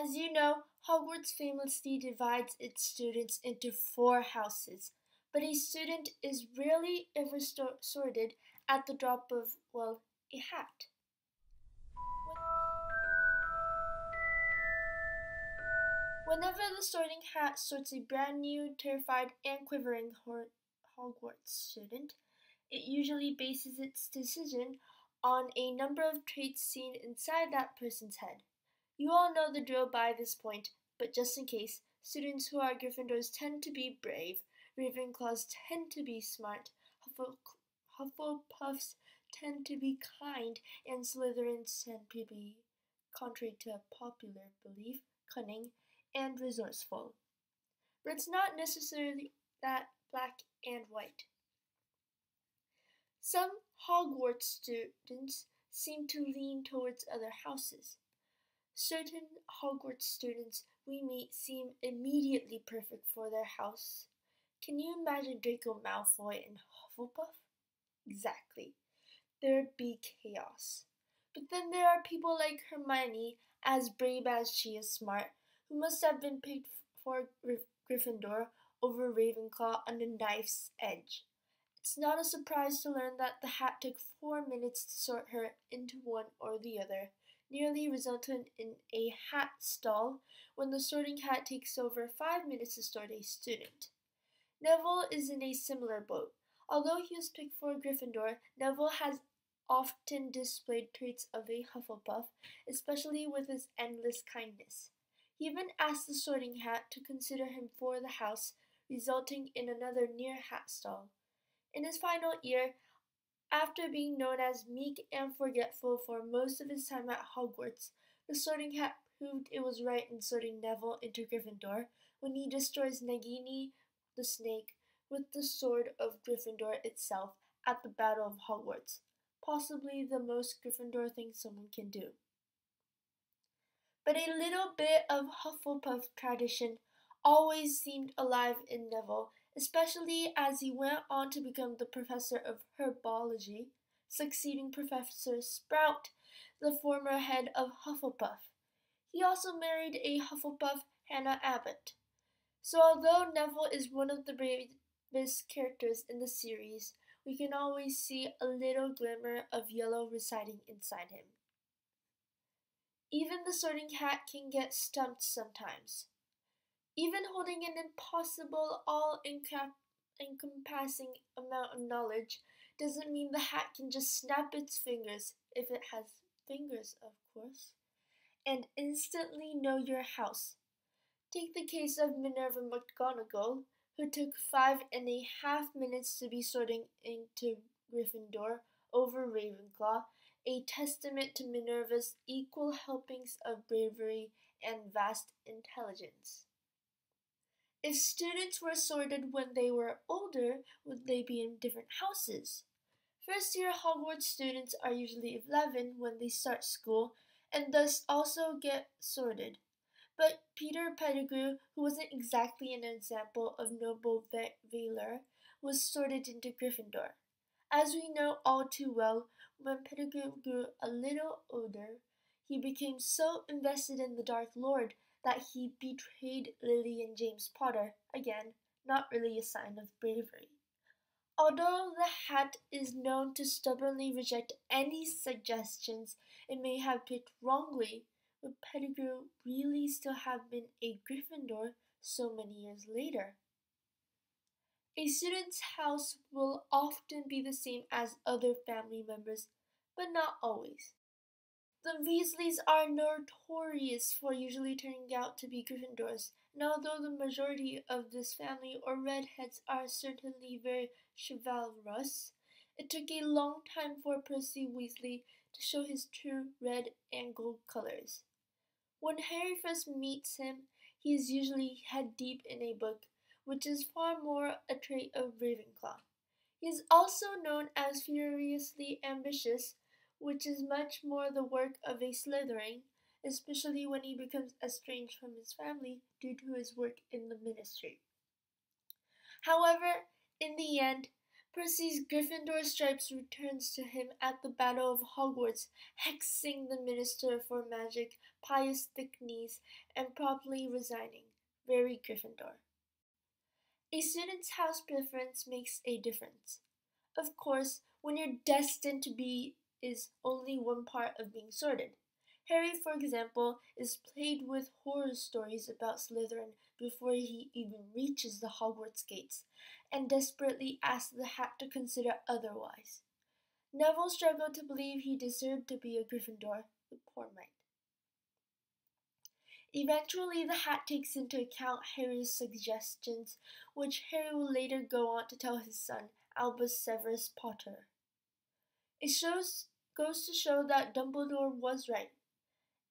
As you know, Hogwarts famously divides its students into four houses, but a student is rarely ever sorted at the drop of, well, a hat. Whenever the sorting hat sorts a brand new, terrified, and quivering Hogwarts student, it usually bases its decision on a number of traits seen inside that person's head. You all know the drill by this point, but just in case, students who are Gryffindors tend to be brave, Ravenclaws tend to be smart, Hufflepuffs tend to be kind, and Slytherins tend to be, contrary to popular belief, cunning and resourceful. But it's not necessarily that black and white. Some Hogwarts students seem to lean towards other houses. Certain Hogwarts students we meet seem immediately perfect for their house. Can you imagine Draco Malfoy and Hufflepuff? Exactly. There'd be chaos. But then there are people like Hermione, as brave as she is smart, who must have been picked for Gryffindor over Ravenclaw on the knife's edge. It's not a surprise to learn that the hat took 4 minutes to sort her into one or the other, nearly resulting in a hat stall when the sorting hat takes over 5 minutes to sort a student. Neville is in a similar boat. Although he was picked for Gryffindor, Neville has often displayed traits of a Hufflepuff, especially with his endless kindness. He even asked the sorting hat to consider him for the house, resulting in another near hat stall. In his final year, after being known as meek and forgetful for most of his time at Hogwarts, the sorting hat proved it was right in sorting Neville into Gryffindor when he destroys Nagini the snake with the sword of Gryffindor itself at the Battle of Hogwarts, possibly the most Gryffindor thing someone can do. But a little bit of Hufflepuff tradition always seemed alive in Neville, especially as he went on to become the professor of herbology, succeeding Professor Sprout, the former head of Hufflepuff. He also married a Hufflepuff, Hannah Abbott. So although Neville is one of the bravest characters in the series, we can always see a little glimmer of yellow residing inside him. Even the sorting hat can get stumped sometimes. Even holding an impossible, all-encompassing amount of knowledge doesn't mean the hat can just snap its fingers, if it has fingers, of course, and instantly know your house. Take the case of Minerva McGonagall, who took 5.5 minutes to be sorting into Gryffindor over Ravenclaw, a testament to Minerva's equal helpings of bravery and vast intelligence. If students were sorted when they were older, would they be in different houses? First-year Hogwarts students are usually 11 when they start school, and thus also get sorted. But Peter Pettigrew, who wasn't exactly an example of noble valor, was sorted into Gryffindor. As we know all too well, when Pettigrew grew a little older, he became so invested in the Dark Lord that he betrayed Lily and James Potter, again, not really a sign of bravery. Although the hat is known to stubbornly reject any suggestions it may have picked wrongly, would Pettigrew really still have been a Gryffindor so many years later? A student's house will often be the same as other family members, but not always. The Weasleys are notorious for usually turning out to be Gryffindors, and although the majority of this family or redheads are certainly very chivalrous, it took a long time for Percy Weasley to show his true red and gold colors. When Harry first meets him, he is usually head deep in a book, which is far more a trait of Ravenclaw. He is also known as furiously ambitious, which is much more the work of a Slytherin, especially when he becomes estranged from his family due to his work in the ministry. However, in the end, Percy's Gryffindor stripes returns to him at the Battle of Hogwarts, hexing the Minister for Magic, Pius Thicknees, and promptly resigning. Very Gryffindor. A student's house preference makes a difference. Of course, when you're destined to be is only one part of being sorted. Harry, for example, is plagued with horror stories about Slytherin before he even reaches the Hogwarts gates, and desperately asks the Hat to consider otherwise. Neville struggled to believe he deserved to be a Gryffindor, the poor mite. Eventually, the Hat takes into account Harry's suggestions, which Harry will later go on to tell his son, Albus Severus Potter. It goes to show that Dumbledore was right.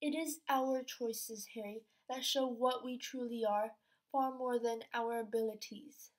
It is our choices, Harry, that show what we truly are, far more than our abilities.